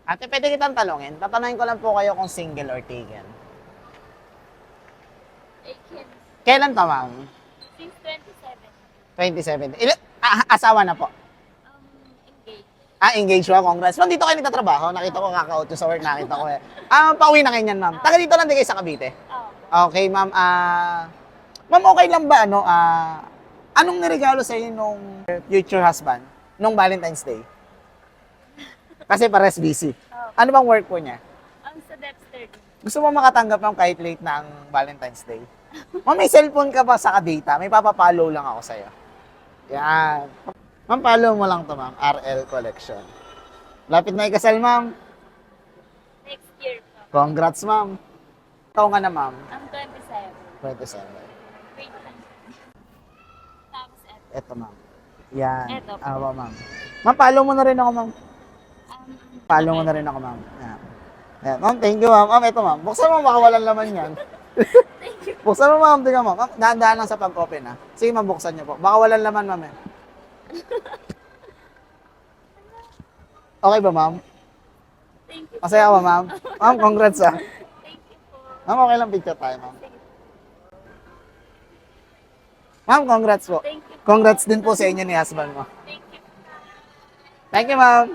Ate, pwede kitang talungin. Tatanungin ko lang po kayo kung single or taken. Taken. Kailan pa, ma'am? Since 27. 27. Asawa na po. Engaged. Engaged siya. Congrats. Ma'am, dito kayo nagtatrabaho. Nakita ko kaka-out sa work. Nakita ko eh. Pauwi na kayo niyan, ma'am. Taga dito lang din kayo sa Cavite. Oh. Okay, ma'am. Ma'am, okay lang ba, anong niregalo sa inyo nung future husband nung Valentine's Day? Kasi pares busy. Oh. Ano bang work po niya? Sa Dexter. Gusto mo makatanggap ng kahit late na ang Valentine's Day? Ma'am, may cellphone ka ba sa Kadata? May papapollow lang ako sa'yo. Yan. Ma'am, follow mo lang to, ma'am. RL Collection. Lapit na ikasal, ma'am. Next year po. Congrats, ma'am. Ikaw nga na, ma'am. 27. 27. Wait lang. Tapos Eto, ma'am. Yan. Eto. Ma'am. Ma'am, follow mo na rin ako, ma'am. Follow mo okay. na rin ako, ma'am. Yan. Yan. Ma'am, thank you, ma'am. Ma'am, eto, ma'am. Buksan mo, makawalan laman yan. Thank you. Buksan mo, ma'am. Tingnan mo. Ma'am, dahan-dahan lang sa pag-open, ha. Sige, ma'am, buksan niyo po. Baka walang laman, ma'am, eh. Okay ba, ma'am? Thank you. Masaya ka ba, ma'am? Ma'am, congrats, ha. Thank you po. Ma'am, okay lang picture tayo, ma'am. Ma'am, congrats po. Thank you. Congrats din po sa inyo ni husband mo. Thank you. Thank you, ma'am.